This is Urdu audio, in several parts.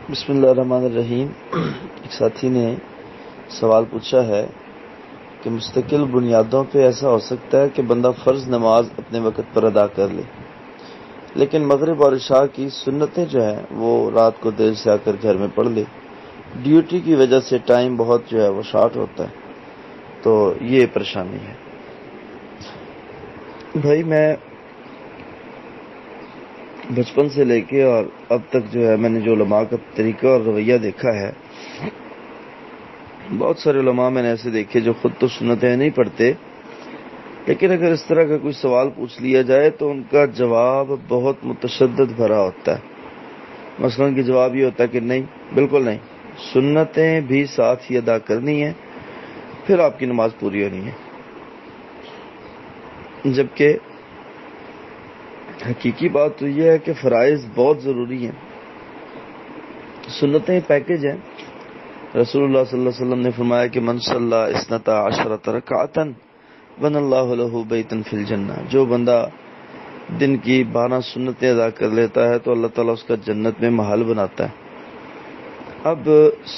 بسم اللہ الرحمن الرحیم۔ ایک ساتھی نے سوال پوچھا ہے کہ مستقل بنیادوں پہ ایسا ہو سکتا ہے کہ بندہ فرض نماز اپنے وقت پر ادا کر لے، لیکن مغرب اور عشاء کی سنتیں جو ہیں وہ رات کو دیر سے آ کر گھر میں پڑھ لے، ڈیوٹی کی وجہ سے ٹائم بہت جو ہے وہ شارٹ ہوتا ہے، تو یہ پریشانی ہے۔ بھائی میں بچپن سے لے کے اور اب تک جو ہے میں نے جو علماء کا طریقہ اور رویہ دیکھا ہے، بہت سارے علماء میں نے ایسے دیکھے جو خود تو سنتیں نہیں پڑھتے، لیکن اگر اس طرح کا کوئی سوال پوچھ لیا جائے تو ان کا جواب بہت متشدد بھرا ہوتا ہے۔ مثلا ان کا جواب یہ ہوتا ہے کہ نہیں، بالکل نہیں، سنتیں بھی ساتھ ہی ادا کرنی ہیں، پھر آپ کی نماز پوری ہونی ہے۔ جبکہ حقیقی بات تو یہ ہے کہ فرائض بہت ضروری ہیں، سنتیں پیکج ہیں۔ رسول اللہ صلی اللہ علیہ وسلم نے فرمایا کہ من صلی اثنتا عشرۃ رکعۃ بنى اللہ لہ بیتا فی الجنہ، جو بندہ دن کی 12 سنتیں ادا کر لیتا ہے تو اللہ تعالیٰ اس کا جنت میں محل بناتا ہے۔ اب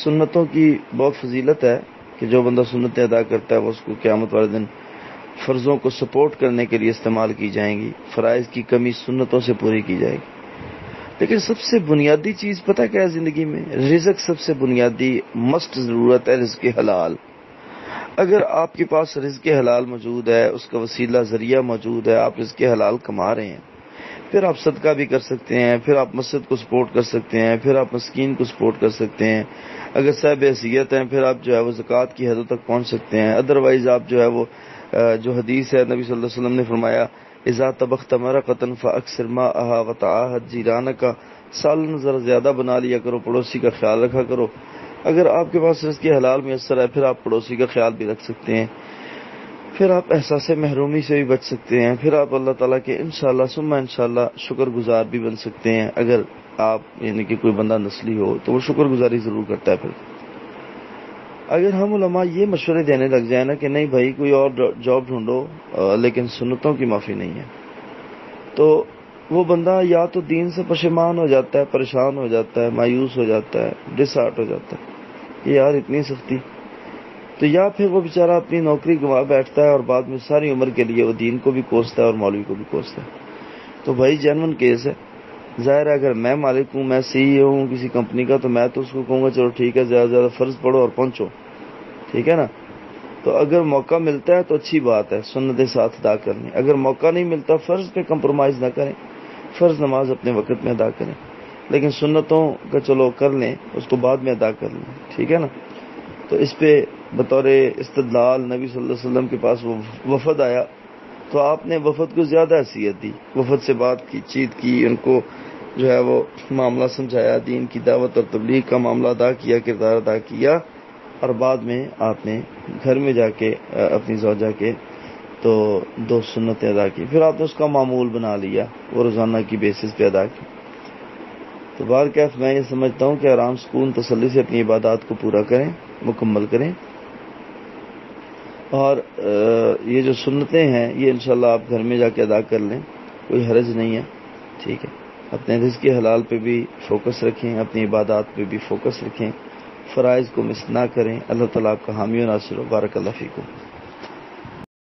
سنتوں کی بہت فضیلت ہے کہ جو بندہ سنتیں ادا کرتا ہے وہ اس کو قیامت والے دن فرضوں کو سپورٹ کرنے کے لیے استعمال کی جائیں گی، فرائض کی کمی سنتوں سے پوری کی جائے گی۔ لیکن سب سے بنیادی چیز پتہ کیا ہے زندگی میں؟ رزق سب سے بنیادی مسٹ ضرورت ہے، رزق حلال۔ اگر آپ کے پاس رزق حلال موجود ہے، اس کا وسیلہ ذریعہ موجود ہے، آپ رزق حلال کما رہے ہیں، پھر آپ صدقہ بھی کر سکتے ہیں، پھر آپ مسجد کو سپورٹ کر سکتے ہیں، پھر آپ مسکین کو سپورٹ کر سکتے ہیں، اگر صاحب حیثیت ہیں پھر آپ جو ہے وہ زکوٰۃ کی حدوں تک پہنچ سکتے ہیں۔ ادروائز آپ جو ہے وہ جو حدیث ہے نبی صلی اللہ علیہ وسلم نے فرمایا اذا طبخت مرقۃ فاکثر ماءها وتعاهد جیرانک، سالن ذرا زیادہ بنا لیا کرو، پڑوسی کا خیال رکھا کرو۔ اگر آپ کے پاس رزق حلال میسر ہے پھر آپ پڑوسی کا خیال بھی رکھ سکتے ہیں، پھر آپ احساس محرومی سے بھی بچ سکتے ہیں، پھر آپ اللہ تعالیٰ کے انشاءاللہ ثم انشاءاللہ شکر گزار بھی بن سکتے ہیں۔ اگر آپ یعنی کہ کوئی بندہ نسلی ہو تو وہ شکر گزاری ضرور کرتا ہے۔ پھر اگر ہم علماء یہ مشورے دینے لگ جائیں نا کہ نہیں بھائی کوئی اور جاب ڈھونڈو لیکن سنتوں کی معافی نہیں ہے، تو وہ بندہ یا تو دین سے پشیمان ہو جاتا ہے، پریشان ہو جاتا ہے، مایوس ہو جاتا ہے، ڈس ہارٹ ہو جاتا ہے کہ یار اتنی سختی، تو یا پھر وہ بیچارہ اپنی نوکری گنوا بیٹھتا ہے اور بعد میں ساری عمر کے لیے وہ دین کو بھی کوستا ہے اور مولوی کو بھی کوستا ہے۔ تو بھائی جینون کیس ہے، ظاہر ہے اگر میں مالک ہوں، میں سی ای او ہوں کسی کمپنی کا، تو میں تو اس کو کہوں گا چلو ٹھیک ہے زیادہ سے زیادہ فرض پڑھو اور پہنچو، ٹھیک ہے نا۔ تو اگر موقع ملتا ہے تو اچھی بات ہے، سنتیں ساتھ ادا کرنی۔ اگر موقع نہیں ملتا فرض پہ کمپرومائز نہ کریں، فرض نماز اپنے وقت میں ادا کریں، لیکن سنتوں کا چلو کر لیں، اس کو بعد میں ادا کر لیں، ٹھیک ہے نا۔ تو اس پہ بطور استدلال نبی صلی اللہ علیہ وسلم کے پاس وہ وفد آیا تو آپ نے وفد کو زیادہ حیثیت دی، وفد سے بات کی، چیت کی، ان کو جو ہے وہ معاملہ سمجھایا، دین کی دعوت اور تبلیغ کا معاملہ ادا کیا، کردار ادا کیا، اور بعد میں آپ نے گھر میں جا کے اپنی زوجہ کے تو 2 سنتیں ادا کی، پھر آپ نے اس کا معمول بنا لیا، وہ روزانہ کی بیسس پہ ادا کی۔ تو بہرکیف میں یہ سمجھتا ہوں کہ آرام سکون تسلی سے اپنی عبادات کو پورا کریں، مکمل کریں، اور یہ جو سنتیں ہیں یہ انشاءاللہ آپ گھر میں جا کے ادا کر لیں، کوئی حرج نہیں ہے، ٹھیک ہے۔ اپنے رزق حلال پہ بھی فوکس رکھیں، اپنی عبادات پہ بھی فوکس رکھیں، فرائض کو مس نہ کریں۔ اللہ تعالیٰ آپ کا حامی و ناصر ہو۔ بارک اللہ فیکم۔